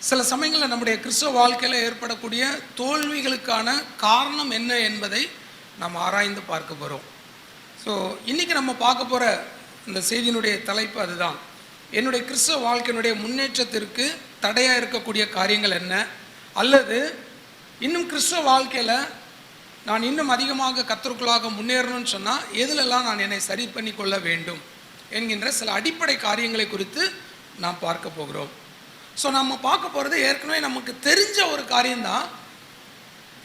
சில சமயங்களில் நம்முடைய கிறிஸ்தவ வாழ்க்கையில் ஏற்படக்கூடிய தோல்விகளுக்கான காரணம் என்ன என்பதை நாம் ஆராய்ந்து பார்க்க போகிறோம். ஸோ இன்றைக்கி நம்ம பார்க்க போகிற இந்த செய்தியினுடைய தலைப்பு அதுதான். என்னுடைய கிறிஸ்தவ வாழ்க்கையினுடைய முன்னேற்றத்திற்கு தடையாக இருக்கக்கூடிய காரியங்கள் என்ன, அல்லது இன்னும் கிறிஸ்தவ வாழ்க்கையில் நான் இன்னும் அதிகமாக கர்த்தருக்குள்ளாக முன்னேறணும்னு சொன்னால் எதிலெல்லாம் நான் என்னை சரி பண்ணி கொள்ள வேண்டும் என்கின்ற சில அடிப்படை காரியங்களை குறித்து நாம் பார்க்க போகிறோம். ஸோ நம்ம பார்க்க போகிறது ஏற்கனவே நமக்கு தெரிஞ்ச ஒரு காரியம்தான்,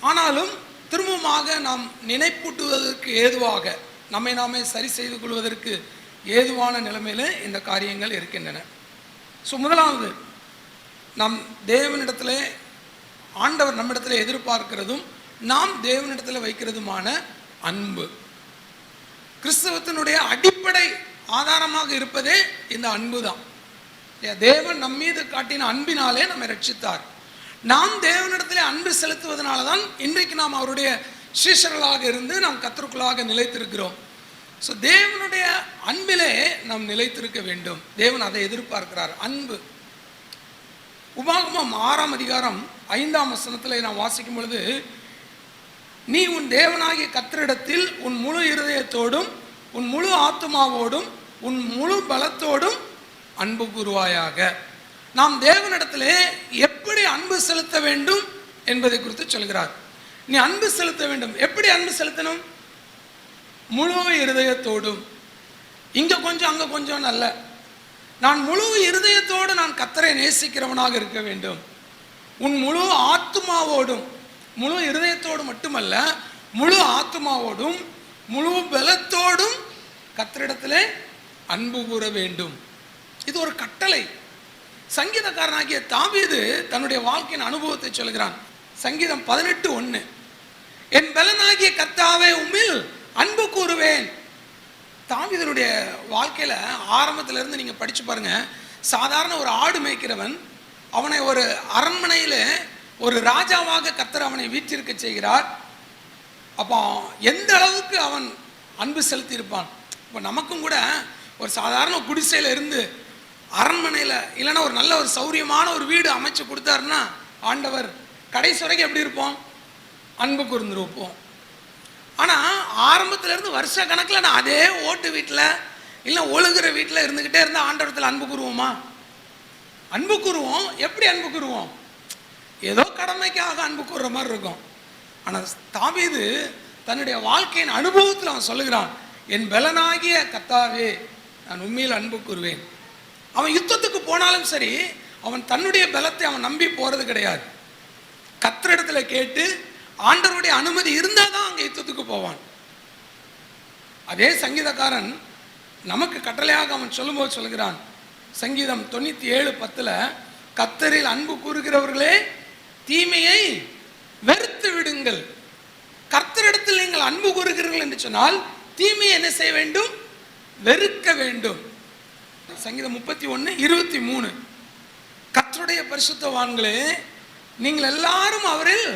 ஆனாலும் திரும்பமாக நாம் நினைப்பூட்டுவதற்கு ஏதுவாக நம்மை நாமே சரி செய்து கொள்வதற்கு ஏதுவான நிலைமையில் இந்த காரியங்கள் இருக்கின்றன. ஸோ முதலாவது, நாம் தேவனிடத்தில், ஆண்டவர் நம்மிடத்தில் எதிர்பார்க்கிறதும் நாம் தேவனிடத்தில் வைக்கிறதுமான அன்பு. கிறிஸ்தவத்தினுடைய அடிப்படை ஆதாரமாக இருப்பதே இந்த அன்பு தான். தேவன் நம் மீது காட்டின அன்பினாலே நம்மை ரட்சித்தார். நாம் தேவனிடத்திலே அன்பு செலுத்துவதனால தான் இன்றைக்கு நாம் அவருடைய சீஷர்களாக இருந்து நாம் கர்த்தருக்குள்ளாக நிலைத்திருக்கிறோம். ஸோ தேவனுடைய அன்பிலே நாம் நிலைத்திருக்க வேண்டும். தேவன் அதை எதிர்பார்க்கிறார், அன்பு. உபாகமம் 6ஆம் அதிகாரம் 5ஆம் வசனத்தில் நாம் வாசிக்கும் பொழுது, நீ உன் தேவனாகிய கர்த்தரிடத்தில் உன் முழு இருதயத்தோடும் உன் முழு ஆத்துமாவோடும் உன் முழு பலத்தோடும் அன்பு கூறுவாயாக. நாம் தேவனிடத்திலே எப்படி அன்பு செலுத்த வேண்டும் என்பதை குறித்து சொல்கிறார். நீ அன்பு செலுத்த வேண்டும். எப்படி அன்பு செலுத்தணும்? முழு இருதயத்தோடும். இங்க கொஞ்சம் அங்க கொஞ்சம் அல்ல. நான் முழு இருதயத்தோடு நான் கர்த்தரை நேசிக்கிறவனாக இருக்க வேண்டும். உன் முழு ஆத்துமாவோடும், முழு இருதயத்தோடு மட்டுமல்ல, முழு ஆத்துமாவோடும் முழு பலத்தோடும் கர்த்தரிடத்திலே அன்பு கூற வேண்டும். இது ஒரு கட்டளை. சங்கீதக்காரனாகிய தாவீது தன்னுடைய வாழ்க்கையின் அனுபவத்தை சொல்கிறான். சங்கீதம் 18:1, என் பலனாகிய கர்த்தாவே உம்மில் அன்பு கூறுவேன். தாவீதுடைய வாழ்க்கையில ஆரம்பத்திலிருந்து நீங்க படிச்சு பாருங்க. சாதாரண ஒரு ஆடு மேய்க்கிறவன், அவனை ஒரு அரண்மனையில ஒரு ராஜாவாக கர்த்தர் அவனை வீற்றிருக்க செய்கிறார். அப்போ எந்த அளவுக்கு அவன் அன்பு செலுத்தி இருப்பான். இப்போ நமக்கும் கூட ஒரு சாதாரண குடிசையில் இருந்து அரண்மனையில் இல்லைன்னா ஒரு நல்ல ஒரு சௌரியமான ஒரு வீடு அமைச்சு கொடுத்தாருன்னா ஆண்டவர் கடைசி வரைக்கும் எப்படி இருப்போம்? அன்பு கூர்ந்துருப்போம். ஆனால் ஆரம்பத்திலேருந்து வருஷ கணக்கில் நான் அதே ஓட்டு வீட்டில் இல்லை ஒழுகிற வீட்டில் இருந்துக்கிட்டே இருந்தால் ஆண்டவரத்தில் அன்பு கூறுவோமா? அன்பு கூறுவோம். எப்படி அன்பு கூறுவோம்? ஏதோ கடமைக்காக அன்பு கூறுற மாதிரி இருக்கும். ஆனால் தாவீது தன்னுடைய வாழ்க்கையின் அனுபவத்தில் அவன் சொல்லுகிறான், என் பலனாகிய கர்த்தாவே நான் உண்மையில் அன்பு கூறுவேன். அவன் யுத்தத்துக்கு போனாலும் சரி, அவன் தன்னுடைய பலத்தை அவன் நம்பி போறது கிடையாது. கர்த்தரிடத்தில் கேட்டு ஆண்டவருடைய அனுமதி இருந்தால் தான் அங்கே யுத்தத்துக்கு போவான். அதே சங்கீதக்காரன் நமக்கு கட்டளையாக அவன் சொல்லும்போது சொல்கிறான், சங்கீதம் 97:10, கர்த்தரில் அன்பு கூறுகிறவர்களே தீமையை வெறுத்து விடுங்கள். கர்த்தரிடத்தில் நீங்கள் அன்பு கூறுகிறீர்கள் என்று சொன்னால் தீமையை என்ன செய்ய வேண்டும்? வெறுக்க வேண்டும். சங்கீதம் 31:23, கர்த்தருடைய பரிசுத்தவான்களே நீங்கள் எல்லாரும் அவரில்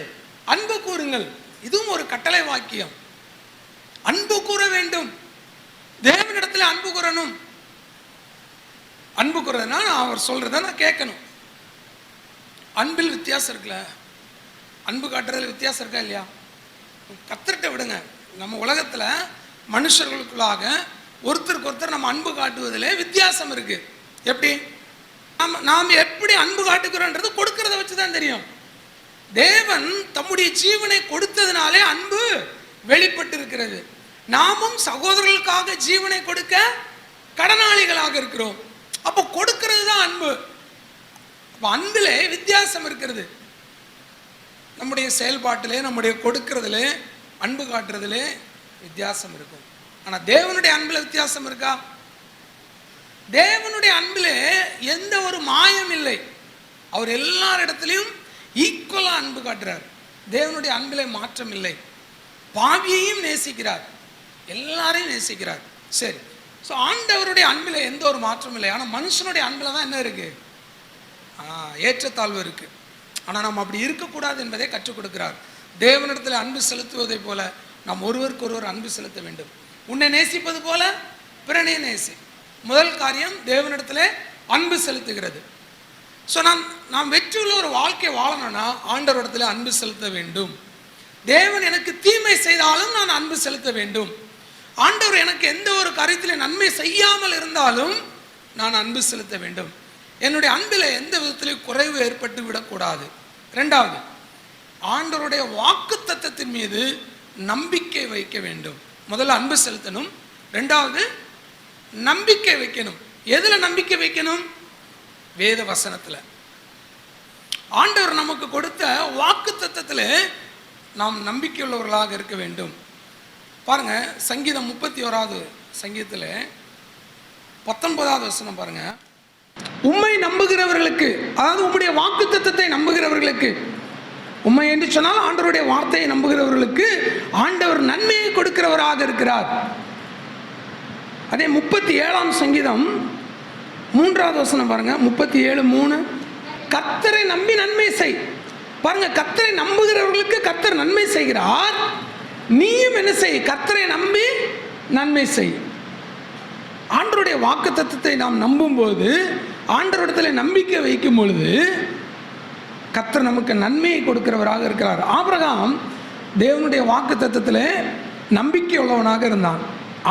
அன்பு கூறுங்கள். இதுவும் ஒரு கட்டளை வாக்கியம். அன்பு கூற வேண்டும். தேவனிடத்தில் அன்பு கூறணும். அன்பு கூறதுனா அவர் சொல்றதை நான் கேட்கணும். அன்பில் வித்தியாசம் இருக்குல்ல? அன்பு காட்டுறதுல வித்தியாசம் இருக்கா இல்லையா? கர்த்தர்கிட்ட விடுங்க. நம்ம உலகத்தில் மனுஷர்களுக்குள்ளாக ஒருத்தருக்கு ஒருத்தர் நம்ம அன்பு காட்டுவதிலே வித்தியாசம் இருக்கு. எப்படி? நாம் எப்படி அன்பு காட்டுக்கிறோன்றது கொடுக்கறத வச்சு தான் தெரியும். தேவன் தம்முடைய ஜீவனை கொடுத்ததுனாலே அன்பு வெளிப்பட்டு இருக்கிறது. நாமும் சகோதரர்களுக்காக ஜீவனை கொடுக்க கடனாளிகளாக இருக்கிறோம். அப்போ கொடுக்கிறது தான் அன்பு. அப்போ அன்பிலே வித்தியாசம் இருக்கிறது. நம்முடைய செயல்பாட்டிலே, நம்முடைய கொடுக்கறதுலே, அன்பு காட்டுறதுலே வித்தியாசம் இருக்கும். ஆனால் தேவனுடைய அன்பில் வித்தியாசம் இருக்கா? தேவனுடைய அன்பிலே எந்த ஒரு மாயம் இல்லை. அவர் எல்லாரிடத்திலையும் ஈக்குவலாக அன்பு காட்டுறார். தேவனுடைய அன்பிலே மாற்றம் இல்லை. பாவியையும் நேசிக்கிறார், எல்லாரையும் நேசிக்கிறார். சரி, ஸோ ஆண்டவருடைய அன்பில் எந்த ஒரு மாற்றம் இல்லை. ஆனால் மனுஷனுடைய அன்பில் தான் என்ன இருக்கு? ஏற்றத்தாழ்வு இருக்கு. ஆனால் நாம் அப்படி இருக்கக்கூடாது என்பதை கற்றுக் கொடுக்கிறார். தேவனிடத்தில் அன்பு செலுத்துவதை போல நாம் ஒருவருக்கு ஒருவர் அன்பு செலுத்த வேண்டும். உன்னை நேசிப்பது போல பிறனை நேசி. முதல் காரியம் தேவனிடத்தில் அன்பு செலுத்துகிறது. ஸோ நாம் வெற்றியுள்ள ஒரு வாழ்க்கை வாழணும்னா ஆண்டவரிடத்தில் அன்பு செலுத்த வேண்டும். தேவன் எனக்கு தீமை செய்தாலும் நான் அன்பு செலுத்த வேண்டும். ஆண்டவர் எனக்கு எந்த ஒரு காரியத்தில் நன்மை செய்யாமல் இருந்தாலும் நான் அன்பு செலுத்த வேண்டும். என்னுடைய அன்பில் எந்த விதத்திலும் குறைவு ஏற்பட்டு விடக்கூடாது. ரெண்டாவது, ஆண்டவருடைய வாக்கு தத்தத்தின் மீது நம்பிக்கை வைக்க வேண்டும். முதல்ல அன்பு செலுத்தணும், ரெண்டாவது நம்பிக்கை வைக்கணும். எதில் நம்பிக்கை வைக்கணும்? வேத வசனத்தில். ஆண்டவர் நமக்கு கொடுத்த வாக்கு தத்தத்தில் நாம் நம்பிக்கை உள்ளவர்களாக இருக்க வேண்டும். பாருங்க, சங்கீதம் 31வது சங்கீதத்தில் 19வது வசனம் பாருங்க. உம்மை நம்புகிறவர்களுக்கு, அதாவது உம்முடைய வாக்கு தத்தத்தை நம்புகிறவர்களுக்கு, உண்மை என்று சொன்னால் ஆண்டவருடைய வார்த்தையை நம்புகிறவர்களுக்கு ஆண்டவர் நன்மையை கொடுக்கிறவராக இருக்கிறார். அதே 37ஆம் சங்கீதம் 3வது வசனம் பாருங்க, 37:3. கர்த்தரை நம்பி நன்மை செய். பாருங்க, கர்த்தரை நம்புகிறவர்களுக்கு கர்த்தர் நன்மை செய்கிறார். நீயும் என்ன செய்? கர்த்தரை நம்பி நன்மை செய். ஆண்டவருடைய வாக்கு தத்தத்தை நாம் நம்பும் போது, ஆண்டவரிடத்தில் நம்பிக்கை வைக்கும் பொழுது கர்த்தர் நமக்கு நன்மையை கொடுக்கிறவராக இருக்கிறார். ஆபிரகாம் தேவனுடைய வாக்கு தத்தத்தில் நம்பிக்கை உள்ளவனாக இருந்தான்.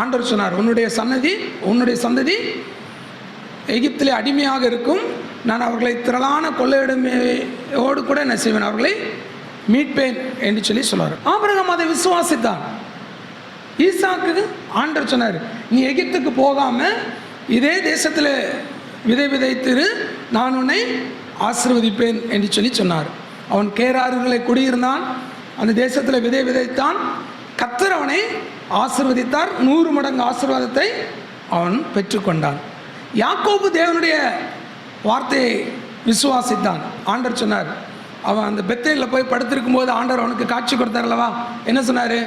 ஆண்டவர் சொன்னார், உன்னுடைய சந்ததி எகிப்திலே அடிமையாக இருக்கும், நான் அவர்களை திரளான கொள்ளையிடமையோடு கூட என்ன செய்வேன், அவர்களை மீட்பேன் என்று சொல்றார். ஆபிரகாம் அதை விசுவாசித்தான். ஈசாக்கு ஆண்டவர் சொன்னார், நீ எகிப்துக்கு போகாம இதே தேசத்தில் விதை விதைத்திரு, நான் உன்னை ஆசீர்வதிப்பேன் என்று சொன்னார். அவன் கேராறுகளை குடியிருந்தான், அந்த தேசத்தில் விதை விதைத்தான். கர்த்தர் அவனை ஆசீர்வதித்தார். 100 மடங்கு ஆசீர்வாதத்தை அவன் பெற்றுக்கொண்டான். யாக்கோபு தேவனுடைய வார்த்தையை விசுவாசித்தான். ஆண்டவர் சொன்னார், அவன் அந்த பெத்தேலில் போய் படுத்திருக்கும் போது ஆண்டவர் அவனுக்கு காட்சி கொடுத்தார் அல்லவா? என்ன சொன்னார்?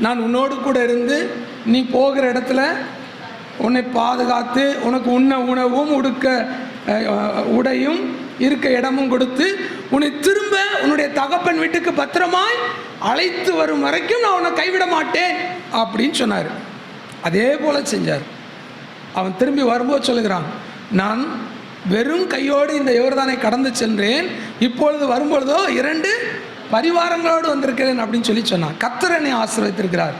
நான் உன்னோடு கூட இருந்து நீ போகிற இடத்துல உன்னை பாதுகாத்து, உனக்கு உண்ண உணவும் உடுக்க உடையும் இருக்க இடமும் கொடுத்து, உன்னை திரும்ப உன்னுடைய தகப்பன் வீட்டுக்கு பத்திரமாய் அழைத்து வரும் வரைக்கும் நான் உன்னை கைவிட மாட்டேன் அப்படின்னு சொன்னார். அதே போல செஞ்சார். அவன் திரும்பி வரும்போது சொல்லுகிறான், நான் வெறும் கையோடு இந்த யோர்தானை கடந்து சென்றேன், இப்பொழுது வரும்பொழுதோ 2 பரிவாரங்களோடு வந்திருக்கிறேன் அப்படின்னு சொன்னான். கர்த்தர் என்னை ஆசீர்வதித்திருக்கிறார்.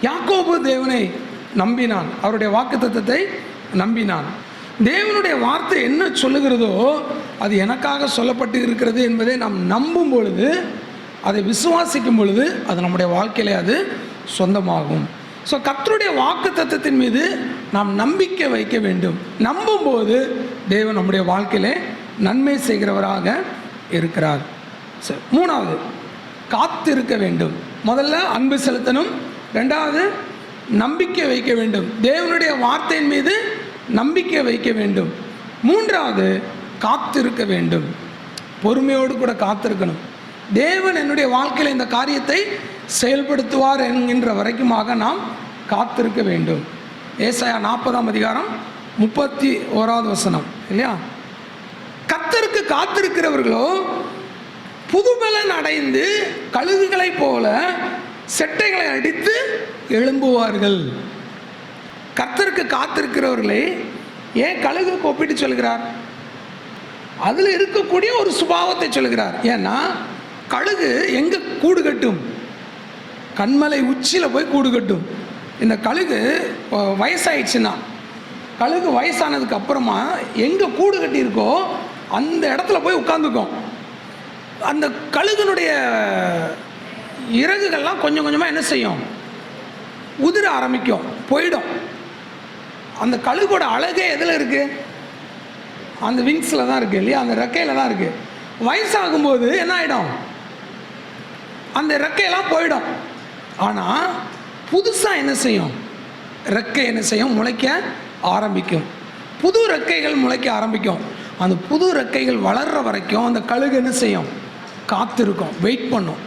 யாக்கோபு தேவனை நம்பினான், அவருடைய வாக்குத்தத்தத்தை நம்பினான். தேவனுடைய வார்த்தை என்ன சொல்லுகிறதோ அது எனக்காக சொல்லப்பட்டு இருக்கிறது என்பதை நாம் நம்பும் பொழுது, அதை விசுவாசிக்கும் பொழுது அது நம்முடைய வாழ்க்கையிலே அது சொந்தமாகும். ஸோ கர்த்தருடைய வாக்கு தத்தத்தின் மீது நாம் நம்பிக்கை வைக்க வேண்டும். நம்பும்போது தேவன் நம்முடைய வாழ்க்கையிலே நன்மை செய்கிறவராக இருக்கிறார். சரி, 3வது காத்திருக்க வேண்டும். முதல்ல அன்பு செலுத்தணும், ரெண்டாவது நம்பிக்கை வைக்க வேண்டும், தேவனுடைய வார்த்தையின் மீது நம்பிக்கை வைக்க வேண்டும், 3வது காத்திருக்க வேண்டும். பொறுமையோடு கூட காத்திருக்கணும். தேவன் என்னுடைய வாழ்க்கையில் இந்த காரியத்தை செயல்படுத்துவார் என்கின்ற வரைக்குமாக நாம் காத்திருக்க வேண்டும். ஏசாயா 40ஆம் அதிகாரம் 31வது வசனம் இல்லையா? கர்த்தருக்கு காத்திருக்கிறவர்களோ புதுபலன் அடைந்து கழுகுகளைப் போல செட்டைகளை அடித்து எழும்புவார்கள். கர்த்தருக்கு காத்திருக்கிறவர்களை ஏன் கழுகு ஒப்பிட்டு சொல்கிறார்? அதில் இருக்கக்கூடிய ஒரு சுபாவத்தை சொல்கிறார். ஏன்னா கழுகு எங்கே கூடு கட்டும்? கண்மலை உச்சியில் போய் கூடு கட்டும். இந்த கழுகு வயசாயிடுச்சுன்னா, கழுகு வயசானதுக்கு அப்புறமா எங்கே கூடு கட்டியிருக்கோ அந்த இடத்துல போய் உட்காந்துக்கும். அந்த கழுகுனுடைய இறகுகள்லாம் கொஞ்சம் கொஞ்சமாக என்ன செய்யும்? உதிர ஆரம்பிக்கும், போயிடும். அந்த கழுகோட அழகே எதில் இருக்குது? அந்த விங்ஸில் தான் இருக்குது இல்லையா? அந்த ரெக்கையில் தான் இருக்குது. வயசாகும்போது என்ன ஆகிடும்? அந்த ரெக்கையெல்லாம் போயிடும். ஆனால் புதுசாக என்ன செய்யும்? ரெக்கை என்ன செய்யும்? முளைக்க ஆரம்பிக்கும். புது ரெக்கைகள் முளைக்க ஆரம்பிக்கும். அந்த புது ரெக்கைகள் வளர்கிற வரைக்கும் அந்த கழுகு என்ன செய்யும்? காத்திருக்கும், வெயிட் பண்ணும்.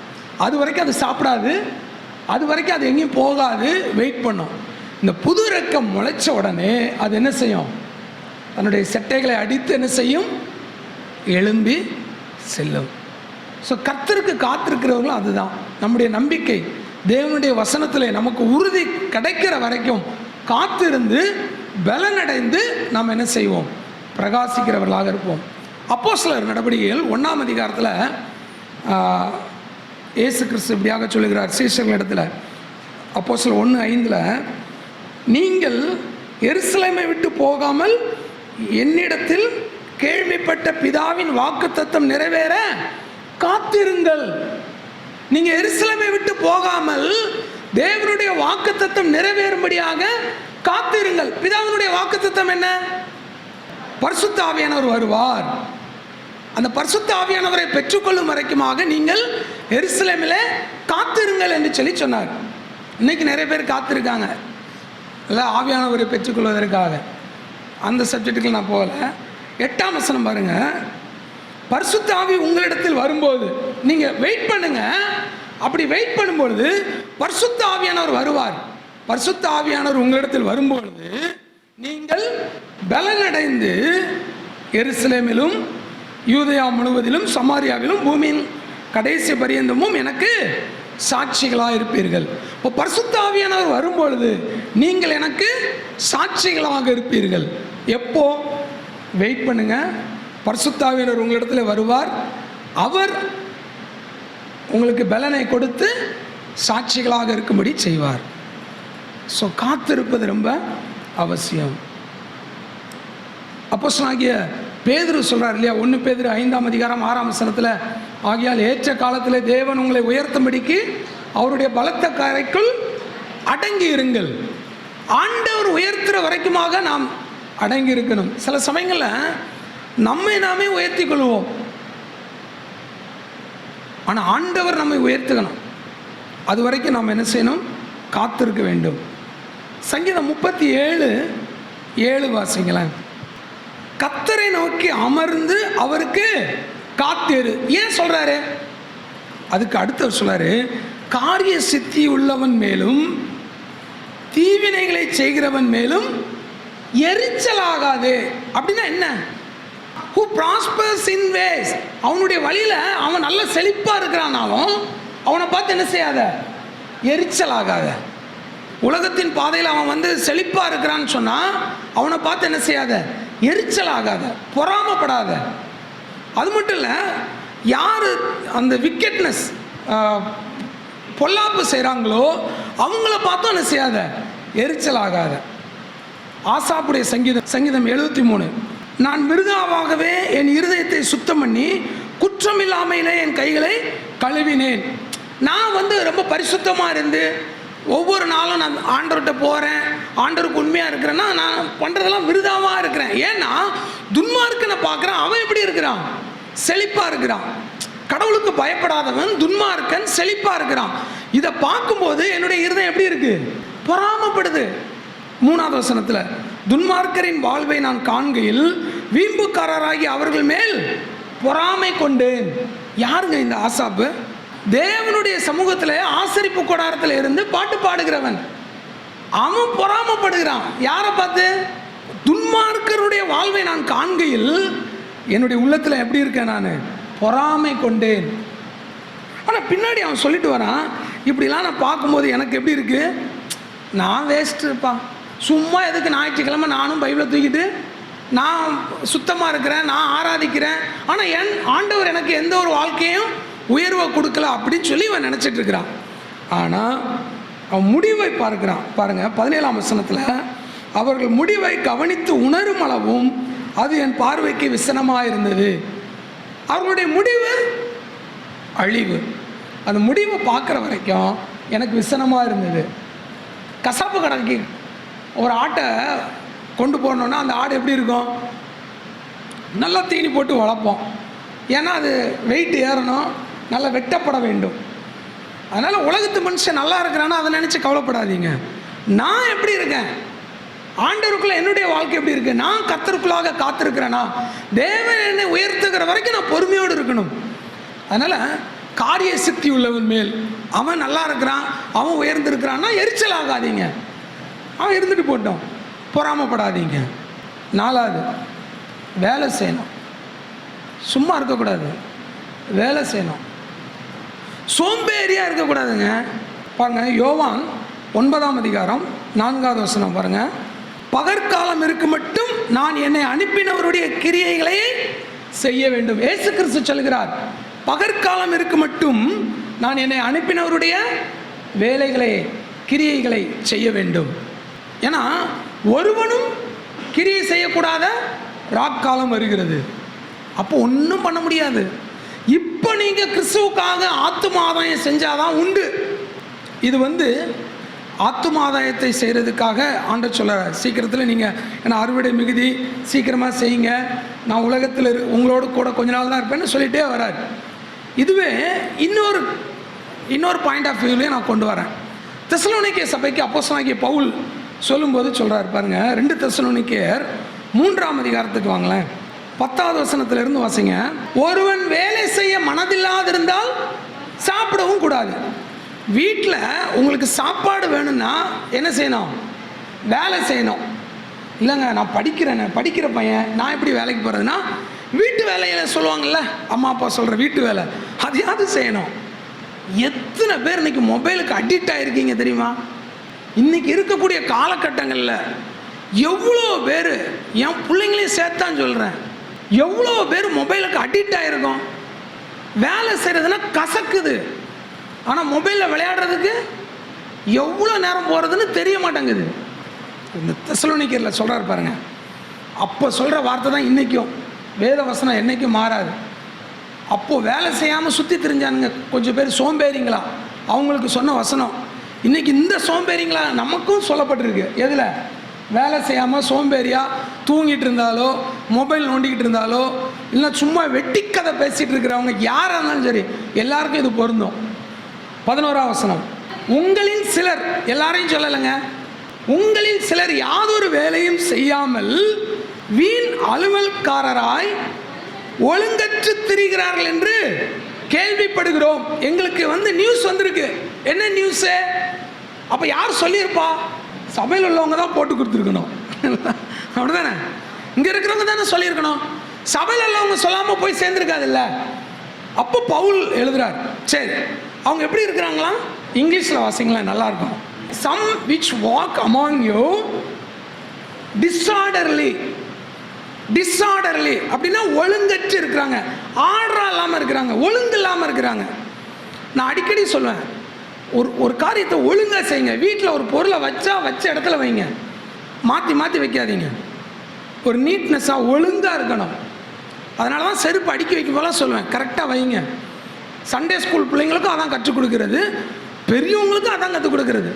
அது வரைக்கும் அது சாப்பிடாது, அது வரைக்கும் அது எங்கேயும் போகாது, வெயிட் பண்ணும். இந்த புது ரெக்கை முளைச்ச உடனே அது என்ன செய்யும்? தன்னுடைய செட்டைகளை அடித்து என்ன செய்யும்? எழும்பி செல்லும். ஸோ கர்த்தருக்கு காத்திருக்கிறவர்களும் அதுதான் நம்முடைய நம்பிக்கை. தேவனுடைய வசனத்தில் நமக்கு உறுதி கிடைக்கிற வரைக்கும் காத்திருந்து பலனடைந்து நாம் என்ன செய்வோம்? பிரகாசிக்கிறவர்களாக இருப்போம். அப்போஸ்தலர் நடவடிக்கைகள் 1ஆம் அதிகாரத்தில் இயேசு கிறிஸ்து இப்படியாக சொல்லுகிறார் சீஷர்களிடத்தில். அப்போஸ்தலர் 1:5 நீங்கள் எருசலேமை விட்டு போகாமல் என்னிடத்தில் கேள்விப்பட்ட பிதாவின் வாக்குத்தத்தம் நிறைவேற காத்திருங்கள். நீங்க எருசலேமை விட்டு போகாமல் தேவனுடைய வாக்குத்தத்தம் நிறைவேறும்படியாக காத்திருங்கள். பிதாவினுடைய வாக்குத்தத்தம் என்ன? பரிசுத்த ஆவியானவர் வருவார். அந்த பரிசுத்த ஆவியானவரை பெற்றுக்கொள்ளும் வரைக்குமாக நீங்கள் எருசலேமிலே காத்திருங்கள் என்று சொல்லி சொன்னார். இன்னைக்கு நிறைய பேர் காத்திருக்காங்க இல்லை ஆவியானவரை பெற்றுக்கொள்வதற்காக. அந்த சப்ஜெக்டுக்கு நான் போகல. 8ஆம் வசனம் பாருங்க. பரிசுத்த ஆவி உங்களிடத்தில் வரும்போது நீங்கள் வெயிட் பண்ணுங்க. அப்படி வெயிட் பண்ணும்பொழுது பரிசுத்த ஆவியானவர் வருவார். பரிசுத்த ஆவியானவர் உங்களிடத்தில் வரும்பொழுது நீங்கள் பலனடைந்து எருசலேமிலும் யூதேயா முழுவதிலும் சமாரியாவிலும் பூமியின் கடைசி பரியந்தமும் எனக்கு சாட்சிகளாக இருப்பீர்கள். இப்போ பரிசுத்த ஆவியானவர் வரும்பொழுது நீங்கள் எனக்கு சாட்சிகளாக இருப்பீர்கள். எப்போ? வெயிட் பண்ணுங்க. பரிசுத்த ஆவியானவர் உங்களிடத்தில் வருவார். அவர் உங்களுக்கு பலனை கொடுத்து சாட்சிகளாக இருக்கும்படி செய்வார். ஸோ காத்திருப்பது ரொம்ப அவசியம். அப்போஸ்தலனாகிய பேதுரு சொல்றார் இல்லையா, 1 பேதுரு 5ஆம் அதிகாரம் 6ஆம் வசனத்தில், ஆகையால் ஏற்ற காலத்தில் தேவன் உங்களை உயர்த்தும்படிக்கு அவருடைய பலத்த கரைக்குள் அடங்கி இருங்கள். ஆண்டவர் உயர்த்துற வரைக்குமாக நாம் அடங்கி இருக்கணும். சில சமயங்களில் நம்மை நாமே உயர்த்தி கொள்வோம், ஆனால் ஆண்டவர் நம்மை உயர்த்துக்கணும். அது வரைக்கும் நாம் என்ன செய்யணும்? காத்திருக்க வேண்டும். சங்கீதம் 37:7 வாசிங்களேன். கர்த்தரை நோக்கி அமர்ந்து அவருக்கு காத்திரு. ஏன் சொல்றாரு? அதுக்கு அடுத்து சொல்றாரு, காரிய சித்தி உள்ளவன் மேலும் தீவினைகளை செய்கிறவன் மேலும் எரிச்சலாகாது. அப்படின்னா என்ன? who prospers in ways, அவனுடைய வழியில அவன் நல்ல செழிப்பா இருக்கிறானாலும் அவனை பார்த்து என்ன செய்யாத? எரிச்சலாகாத. உலகத்தின் பாதையில் அவன் செழிப்பா இருக்கிறான்னு சொன்னா அவனை பார்த்து என்ன செய்யாத? எரிச்சலாகாத, பொறாமப்படாத. அது மட்டும் இல்லை, யார் அந்த விக்கெட்னஸ் பொல்லாப்பு செய்கிறாங்களோ அவங்கள பார்த்தும் என்ன செய்யாத? எரிச்சலாகாத. ஆசாப்புடைய சங்கீதம் 73, நான் மிருகாவாகவே என் இருதயத்தை சுத்தம் பண்ணி குற்றம் இல்லாமையிலே என் கைகளை கழுவினேன். நான் ரொம்ப பரிசுத்தமாக இருந்து ஒவ்வொரு நாளும் நான் ஆண்டவர்கிட்ட போகிறேன், ஆண்டவருக்கு உண்மையாக இருக்கிறேன்னா நான் பண்ணுறதெல்லாம் விருதாவாக இருக்கிறேன். ஏன்னா துன்மார்க்கனை பார்க்குறேன், அவன் எப்படி இருக்கிறான்? செழிப்பாக இருக்கிறான். கடவுளுக்கு பயப்படாதவன் துன்மார்க்கன் செழிப்பாக இருக்கிறான். இதை பார்க்கும்போது என்னுடைய இருதயம் எப்படி இருக்கு? பொறாமப்படுது. 3ஆவது வசனத்தில், துன்மார்க்கரின் வாழ்வை நான் காண்கையில் வீம்புக்காரராகி அவர்கள் மேல் பொறாமை கொண்டேன். யாருங்க இந்த ஆசாப்பு? தேவனுடைய சமூகத்தில் ஆசரிப்பு கூடாரத்தில் இருந்து பாட்டு பாடுகிறவன். அவன் பொறாமப்படுகிறான். யாரை பார்த்து? துன்மார்க்கருடைய வாழ்வை நான் காண்கையில் என்னுடைய உள்ளத்தில் எப்படி இருக்கேன்? நான் பொறாமை கொண்டேன். ஆனால் பின்னாடி அவன் சொல்லிட்டு வரான், இப்படிலாம் நான் பார்க்கும்போது எனக்கு எப்படி இருக்கு? நான் வேஸ்ட் இருப்பா, சும்மா எதுக்கு ஞாயிற்றுக்கிழமை நானும் பைபிளை தூக்கிட்டு நான் சுத்தமாக இருக்கிறேன், நான் ஆராதிக்கிறேன், ஆனால் என் ஆண்டவர் எனக்கு எந்த ஒரு வாழ்க்கையும் உயர்வை கொடுக்கல அப்படின்னு சொல்லி இவன் நினச்சிட்டு இருக்கிறான். ஆனால் அவன் முடிவை பார்க்கிறான். பாருங்க 17ஆம் வசனத்தில், அவர்கள் முடிவை கவனித்து உணரும் அளவும் அது என் பார்வைக்கு விசனமாக இருந்தது. அவர்களுடைய முடிவு அழிவு. அந்த முடிவை பார்க்குற வரைக்கும் எனக்கு விசனமாக இருந்தது. கசாப்பு கடைக்கு ஒரு ஆட்டை கொண்டு போனோன்னா அந்த ஆடு எப்படி இருக்கும்? நல்லா தீனி போட்டு வளர்ப்போம். ஏன்னா அது வெயிட் ஏறணும், நல்லா வெட்டப்பட வேண்டும். அதனால் உலகத்து மனுஷன் நல்லா இருக்கிறான்னா அதை நினச்சி கவலைப்படாதீங்க. நான் எப்படி இருக்கேன்? ஆண்டவருக்குள்ள என்னுடைய வாழ்க்கை எப்படி இருக்கு? நான் கர்த்தருக்குள்ளாக காத்திருக்கிறேனா? தேவன் என்னை உயர்த்துகிற வரைக்கும் நான் பொறுமையோடு இருக்கணும். அதனால் காரிய சித்தி உள்ளவன் மேல் அவன் நல்லா இருக்கிறான், அவன் உயர்ந்திருக்கிறான்னா எரிச்சல் ஆகாதீங்க. அவன் இருந்துட்டு போட்டோம், பொறாமப்படாதீங்க. 4வது, வேலை செய்யணும். சும்மா இருக்கக்கூடாது, வேலை செய்யணும். சோம்பேறியாக இருக்கக்கூடாதுங்க. பாருங்கள், யோவான் 9ஆம் அதிகாரம் 4வது வசனம் பாருங்கள். பகற்காலம் இருக்கு மட்டும் நான் என்னை அனுப்பினவருடைய கிரியைகளை செய்ய வேண்டும். இயேசு கிறிஸ்து சொல்கிறார், பகற்காலம் இருக்கு மட்டும் நான் என்னை அனுப்பினவருடைய வேலைகளை கிரியைகளை செய்ய வேண்டும். ஏன்னா ஒருவனும் கிரியை செய்யக்கூடாத ராக்காலம் வருகிறது. அப்போ ஒன்றும் பண்ண முடியாது. இப்போ நீங்கள் கிறிஸ்துவுக்காக ஆத்தும ஆதாயம் செஞ்சாதான் உண்டு. இது ஆத்தும ஆதாயத்தை செய்கிறதுக்காக ஆண்டவர் சொல்ல, சீக்கிரத்தில் நீங்கள் ஏன்னா அறுவடை மிகுதி, சீக்கிரமாக செய்யுங்க, நான் உலகத்தில் உங்களோடு கூட கொஞ்ச நாள் தான் இருப்பேன்னு சொல்லிகிட்டே வரார். இதுவே இன்னொரு பாயிண்ட் ஆஃப் வியூவிலே நான் கொண்டு வரேன். தெசலோனிக்கே சபைக்கு அப்போஸ்தலனாகிய பவுல் சொல்லும்போது சொல்கிறார் பாருங்க, 2 தெசலோனிக்கேயர் 3ஆம் அதிகாரத்துக்கு வாங்களேன், 10வது வசனத்திலிருந்து வாசிங்க. ஒருவன் வேலை செய்ய மனதில்லாதிருந்தால் சாப்பிடவும் கூடாது. வீட்டில் உங்களுக்கு சாப்பாடு வேணும்னா என்ன செய்யணும்? வேலை செய்யணும். இல்லைங்க நான் படிக்கிற பையன், நான் எப்படி வேலைக்கு போகிறதுனா வீட்டு வேலையில சொல்லுவாங்கள்ல, அம்மா அப்பா சொல்கிற வீட்டு வேலை அதையாவது செய்யணும். எத்தனை பேர் இன்னைக்கு மொபைலுக்கு அடிக்ட் ஆகிருக்கீங்க தெரியுமா? இன்னைக்கு இருக்கக்கூடிய காலகட்டங்களில் எவ்வளோ பேர், என் பிள்ளைங்களையும் சேர்த்தான் சொல்கிறேன், எவ்வளோ பேர் மொபைலுக்கு அடிக்ட் ஆகிருக்கோம். வேலை செய்கிறதுனா கசக்குது, ஆனால் மொபைலில் விளையாடுறதுக்கு எவ்வளோ நேரம் போகிறதுன்னு தெரிய மாட்டேங்குது. இந்த தெசலோனிக்கேயரில் சொல்கிறாரு பாருங்க, அப்போ சொல்கிற வார்த்தை தான் இன்றைக்கும் வேத வசனம் என்றைக்கும் மாறாது. அப்போது வேலை செய்யாமல் சுற்றி திரிஞ்சானுங்க கொஞ்சம் பேர் சோம்பேறிங்களா, அவங்களுக்கு சொன்ன வசனம் இன்றைக்கி இந்த சோம்பேறிங்களா நமக்கும் சொல்லப்பட்டிருக்கு. எதில்? வேலை செய்யாமல் சோம்பேறியாக தூங்கிட்டு இருந்தாலோ, மொபைல் நோண்டிக்கிட்டு இருந்தாலோ, இல்லை சும்மா வெட்டி கதை பேசிகிட்டு இருக்கிறவங்க யாராக இருந்தாலும் சரி, எல்லாருக்கும் இது பொருந்தும். 11ஆம் வசனம், உங்களில் சிலர், எல்லாரையும் சொல்லலைங்க, உங்களில் சிலர் யாதொரு வேலையும் செய்யாமல் வீண் அலுவல்காரராய் ஒழுங்கற்று திரிகிறார்கள் என்று கேள்விப்படுகிறோம். எங்களுக்கு நியூஸ் வந்திருக்கு. என்ன நியூஸு? அப்போ யார் சொல்லியிருப்பா? சபையில் உள்ளவங்க தான் போட்டு கொடுத்துருக்கணும், அப்படிதானே? இங்கே இருக்கிறவங்க தானே சொல்லியிருக்கணும். சபையில் உள்ளவங்க சொல்லாமல் போய் சேர்ந்துருக்காதுல்ல. அப்போ பவுல் எழுதுறார். சரி, அவங்க எப்படி இருக்கிறாங்களா? இங்கிலீஷில் வாசிங்களா, நல்லாயிருக்கும். Some which walk among you disorderly அப்படின்னா ஒழுங்கற்று இருக்கிறாங்க, ஆர்டராக இல்லாமல் இருக்கிறாங்க, ஒழுங்கு இல்லாமல் இருக்கிறாங்க. நான் அடிக்கடி சொல்லுவேன், ஒரு காரியத்தை ஒழுங்காக செய்யுங்க. வீட்டில் ஒரு பொருளை வச்ச இடத்துல வைங்க, மாற்றி வைக்காதீங்க. ஒரு நீட்னஸாக ஒழுங்காக இருக்கணும். அதனால தான் செருப்பு அடுக்கி வைக்கும் போல சொல்லுவேன், கரெக்டாக வைங்க. சண்டே ஸ்கூல் பிள்ளைங்களுக்கும் அதான் கற்றுக் கொடுக்கறது, பெரியவங்களுக்கும் அதான் கற்றுக் கொடுக்கறது.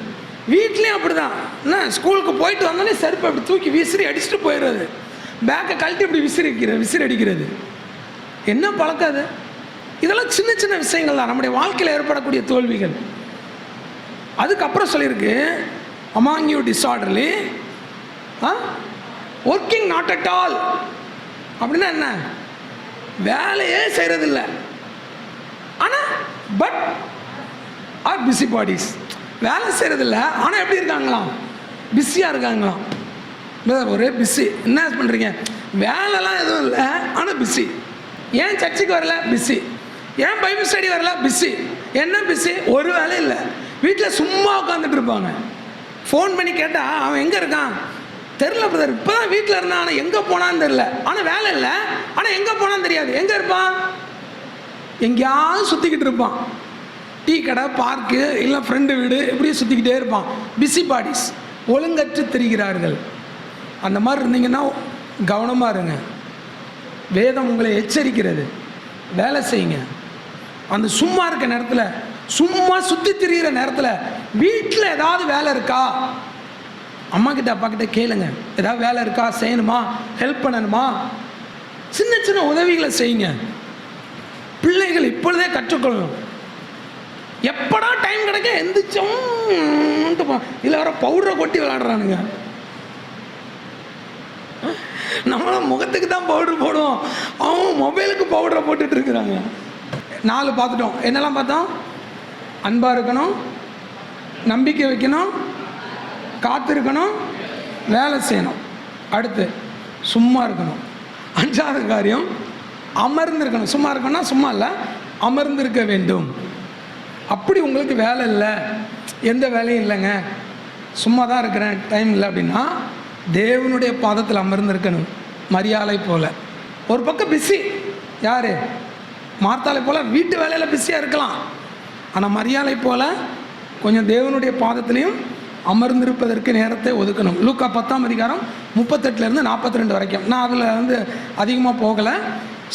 வீட்லேயும் அப்படி தான். என்ன, ஸ்கூலுக்கு போயிட்டு வந்தோடனே செருப்பை அப்படி தூக்கி விசிறி அடிச்சுட்டு போயிடுறது, பேக்கை கழட்டி இப்படி விசிறி அடிக்கிறது. என்ன பழக்கம் அது? இதெல்லாம் சின்ன சின்ன விஷயங்கள் தான் நம்முடைய வாழ்க்கையில் ஏற்படக்கூடிய தோல்விகள். அதுக்கப்புறம் சொல்லியிருக்கு, among you disorderly working not at all. அப்படின்னா என்ன? வேலையே செய்கிறதில்ல, ஆனால் பட் ஆர் பிஸி பாடிஸ். வேலை செய்கிறதில்ல, ஆனால் எப்படி இருக்காங்களாம்? பிஸியாக இருக்காங்களாம். ஒரே பிஸி. என்ன பண்ணுறீங்க? வேலைலாம் எதுவும் இல்லை, ஆனால் பிஸி. ஏன் சர்ச்சுக்கு வரல? பிஸி. ஏன் பைபிள் ஸ்டடி வரல? பிஸி. என்ன பிஸி? ஒரு வேலை இல்லை, வீட்டில் சும்மா உட்காந்துட்டு இருப்பாங்க. ஃபோன் பண்ணி கேட்டால் அவன் எங்கே இருக்கான் தெரில பிரதர், இப்போ தான் வீட்டில் இருந்தான், ஆனால் எங்கே போனான்னு தெரில. ஆனால் வேலை இல்லை, ஆனால் எங்கே போனான்னு தெரியாது. எங்கே இருப்பான்? எங்கேயாவது சுற்றிக்கிட்டு இருப்பான். டீ கடை, பார்க்கு, இல்லை ஃப்ரெண்டு வீடு, இப்படியே சுற்றிக்கிட்டே இருப்பான். பிஸி பாடிஸ், ஒழுங்கற்று திரிகிறார்கள். அந்த மாதிரி இருந்தீங்கன்னா கவனமாக இருங்க. வேதம் உங்களை எச்சரிக்கிறது. வேலை செய்யுங்க. அந்த சும்மா இருக்க நேரத்தில், சும்மா சுற்றி திரிகிற நேரத்தில் வீட்டில் ஏதாவது வேலை இருக்கா, அம்மா கிட்ட அப்பா கிட்ட கேளுங்க. ஏதாவது வேலை இருக்கா, செய்யணுமா, ஹெல்ப் பண்ணணுமா, சின்ன சின்ன உதவிகளை செய்யுங்க. பிள்ளைகள் இப்பொழுதே கற்றுக்கொள்ளணும். எப்படா டைம் கிடைக்க எந்திரிச்சோம் இல்லை வர பவுடரை கொட்டி விளையாடுறானுங்க. நம்மளும் முகத்துக்கு தான் பவுடர் போடுவோம், அவங்க மொபைலுக்கு பவுடரை போட்டுட்டு இருக்கிறாங்க. 4 பார்த்துட்டோம். என்னெல்லாம் பார்த்தோம்? அன்பாக இருக்கணும், நம்பிக்கை வைக்கணும், காத்திருக்கணும், வேலை செய்யணும். அடுத்து சும்மா இருக்கணும். 5வது காரியம் அமர்ந்திருக்கணும். சும்மா இருக்கணும்னா சும்மா இல்லை, அமர்ந்திருக்க வேண்டும். அப்படி உங்களுக்கு வேலை இல்லை, எந்த வேலையும் இல்லைங்க, சும்மா தான் இருக்கிறேன், டைம் இல்லை அப்படின்னா தேவனுடைய பாதத்தில் அமர்ந்திருக்கணும். மரியாதை போல. ஒரு பக்கம் பிஸி, யார்? மார்த்தாளை போல் வீட்டு வேலையில் பிஸியாக இருக்கலாம், ஆனால் மரியாதை போல் கொஞ்சம் தேவனுடைய பாதத்திலையும் அமர்ந்திருப்பதற்கு நேரத்தை ஒதுக்கணும். லூக்கா 10ஆம் அதிகாரம் 38 42 வரைக்கும். நான் அதில் அதிகமாக போகலை.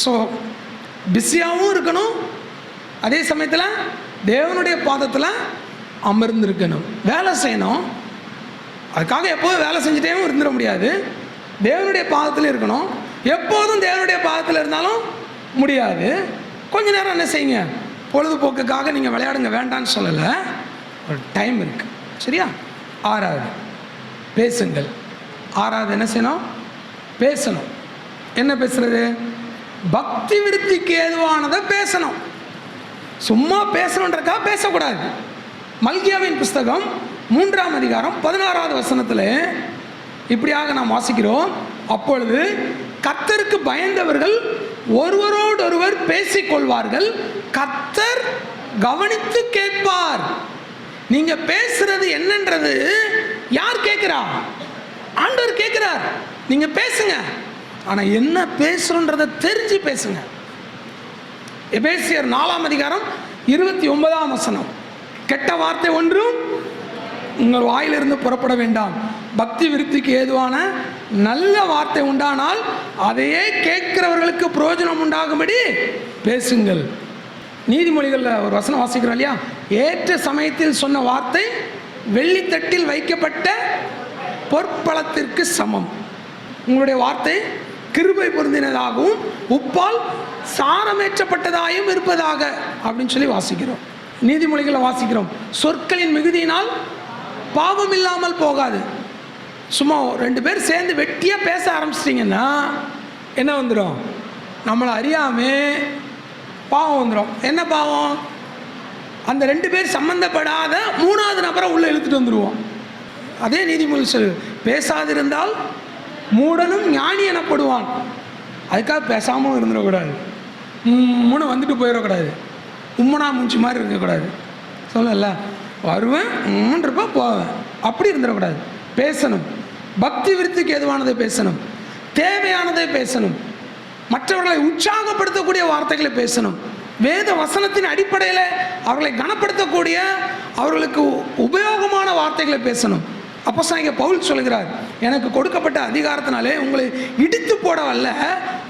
ஸோ பிஸியாகவும் இருக்கணும், அதே சமயத்தில் தேவனுடைய பாதத்தில் அமர்ந்திருக்கணும். வேலை செய்யணும், அதுக்காக எப்போதும் வேலை செஞ்சுட்டேவும் இருந்துட முடியாது. தேவனுடைய பாதத்தில் இருக்கணும். எப்போதும் தேவனுடைய பாதத்தில் இருந்தாலும் முடியாது. கொஞ்ச நேரம் என்ன செய்யுங்க, பொழுதுபோக்குக்காக நீங்கள் விளையாடுங்க, வேண்டான்னு சொல்லலை, ஒரு டைம் இருக்குது. சரியா? 6வது பேசுங்கள். 6வது என்ன செய்யணும்? பேசணும். என்ன பேசுறது? பக்தி விருத்திக்கு ஏதுவானதை பேசணும். சும்மா பேசணுன்றக்கா பேசக்கூடாது. மல்கியாவின் புஸ்தகம் 3ஆம் அதிகாரம் 16வது வசனத்தில் இப்படியாக நாம் வாசிக்கிறோம். அப்பொழுது கர்த்தருக்கு பயந்தவர்கள் ஒருவரோடொருவர் பேசிக்கொள்வார்கள், கர்த்தர் கவனித்து கேட்பார். நீங்க பேசுறது என்னன்றது யார் கேட்கிறா? ஆண்டவர் கேட்கிறார். நீங்க பேசுங்க, ஆனா என்ன பேசுறோன்றதை தெரிஞ்சு பேசுங்க. எபேசியர் 4ஆம் அதிகாரம் 29ஆம் வசனம், கெட்ட வார்த்தை ஒன்றும் உங்கள் வாயிலிருந்து புறப்பட வேண்டாம், பக்தி விருத்திக்கு ஏதுவான நல்ல வார்த்தை உண்டானால் அதையே கேட்கிறவர்களுக்கு பிரயோஜனம் உண்டாகும்படி பேசுங்கள். நீதிமொழிகளில் ஒரு வசனம் வாசிக்கிறோம் இல்லையா? ஏற்ற சமயத்தில் சொன்ன வார்த்தை வெள்ளித்தட்டில் வைக்கப்பட்ட பொற்பழத்திற்கு சமம். உங்களுடைய வார்த்தை கிருபை பொருந்தினதாகவும் உப்பால் சாரமேற்றப்பட்டதாகவும் இருப்பதாக அப்படின்னு சொல்லி வாசிக்கிறோம். நீதிமொழிகளை வாசிக்கிறோம், சொற்களின் மிகுதியினால் பாவம் இல்லாமல் போகாது. சும்மா 2 பேர் சேர்ந்து வெட்டியாக பேச ஆரம்பிச்சிட்டிங்கன்னா என்ன வந்துடும்? நம்மளை அறியாமே பாவம் வந்துடும். என்ன பாவம்? அந்த 2 பேர் சம்பந்தப்படாத 3வது நபரை உள்ளே இழுத்துட்டு வந்துடுவோம். அதே நீதிமொழி சொல், பேசாதிருந்தால் மூடனும் ஞானி எனப்படுவான். அதுக்காக பேசாமல் இருந்துடக்கூடாது, வந்துட்டு போயிடக்கூடாது, உம்மனா மூஞ்சி மாதிரி இருக்கக்கூடாது. சொல்லல, வருவேன் இருப்பா போவேன், அப்படி இருந்துடக்கூடாது. பேசணும், பக்தி விருத்திக்கு எதுவானதை பேசணும், தேவையானதை பேசணும், மற்றவர்களை உற்சாகப்படுத்தக்கூடிய வார்த்தைகளை பேசணும், வேத வசனத்தின் அடிப்படையில் அவர்களை கனப்படுத்தக்கூடிய அவர்களுக்கு உபயோகமான வார்த்தைகளை பேசணும். அப்போஸ்தலனாகிய பவுல் சொல்கிறார், எனக்கு கொடுக்கப்பட்ட அதிகாரத்தினாலே உங்களை இடித்து போடவல்ல,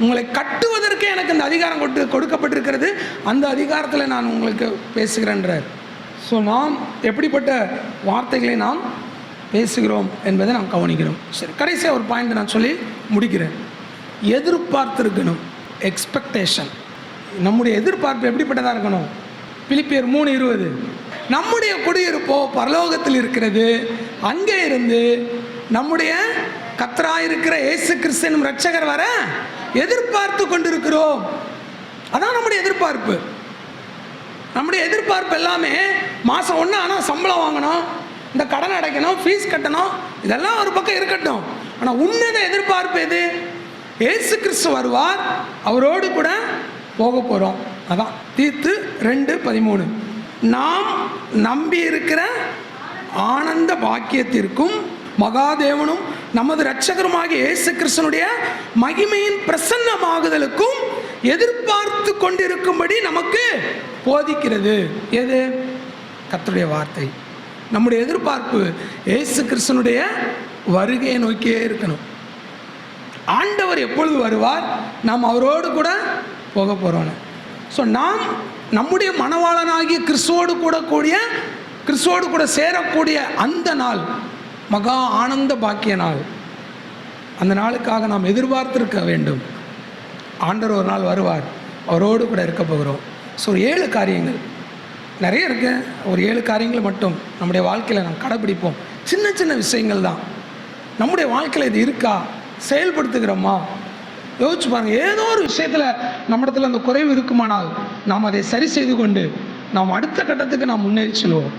உங்களை கட்டுவதற்கே எனக்கு இந்த அதிகாரம் கொடுக்கப்பட்டிருக்கிறது, அந்த அதிகாரத்தில் நான் உங்களுக்கு பேசுகிறேன்றார். ஸோ நாம் எப்படிப்பட்ட வார்த்தைகளை நாம் பேசுகிறோம் என்பதை நாம் கவனிக்கிறோம். சரி, கடைசியாக ஒரு பாயிண்ட் நான் சொல்லி முடிக்கிறேன். எதிர்பார்த்திருக்கணும், எக்ஸ்பெக்டேஷன். நம்முடைய எதிர்பார்ப்பு எப்படிப்பட்டதாக இருக்கணும்? பிலிப்பியர் 3:20, நம்முடைய குடியிருப்போ பரலோகத்தில் இருக்கிறது, அங்கே இருந்து நம்முடைய கர்த்தராயிருக்கிற இயேசு கிறிஸ்து ரட்சகர் வர எதிர்பார்த்து கொண்டிருக்கிறோம். அதான் நம்முடைய எதிர்பார்ப்பு. நம்முடைய எதிர்பார்ப்பு எல்லாமே மாதம் 1 ஆனால் சம்பளம் வாங்கணும், இந்த கடன் அடைக்கணும், ஃபீஸ் கட்டணும், இதெல்லாம் ஒரு பக்கம் இருக்கட்டும். ஆனால் உன்னத எதிர்பார்ப்பு எது? இயேசு கிறிஸ்து வருவார், அவரோடு கூட போக போகிறோம். அதான் தீத்து 2:13, நாம் நம்பி இருக்கிற ஆனந்த பாக்கியத்திற்கும் மகாதேவனும் நமது இரட்சகருமாகிய இயேசு கிறிஸ்துனுடைய மகிமையின் பிரசன்னமாகுதலுக்கும் எதிர்பார்த்து கொண்டிருக்கும்படி நமக்கு போதிக்கிறது. எது? கர்த்தருடைய வார்த்தை. நம்முடைய எதிர்பார்ப்பு இயேசு கிறிஸ்துனுடைய வருகையை நோக்கியே இருக்கணும். ஆண்டவர் எப்பொழுது வருவார், நாம் அவரோடு கூட போக போகிறோம். ஸோ நாம் நம்முடைய மணவாளனாகிய கிறிஸ்துவோடு கூட சேரக்கூடிய அந்த நாள் மகா ஆனந்த பாக்கிய நாள். அந்த நாளுக்காக நாம் எதிர்பார்த்திருக்க வேண்டும். ஆண்டவர் ஒரு நாள் வருவார், அவரோடு கூட இருக்க போகிறோம். ஸோ 7 காரியங்கள் நிறைய இருக்கு, ஒரு 7 காரியங்கள் மட்டும் நம்முடைய வாழ்க்கையில் நாம் கடைப்பிடிப்போம். சின்ன சின்ன விஷயங்கள் தான். நம்முடைய வாழ்க்கையில் இது இருக்கா, செயல்படுத்துகிறோமா? யோசிச்சு பாருங்கள். ஏதோ ஒரு விஷயத்தில் நம்மிடத்தில் அந்த குறைவு இருக்குமானால் நாம் அதை சரி செய்து கொண்டு நாம் அடுத்த கட்டத்துக்கு நாம் முன்னேறி செல்வோம்.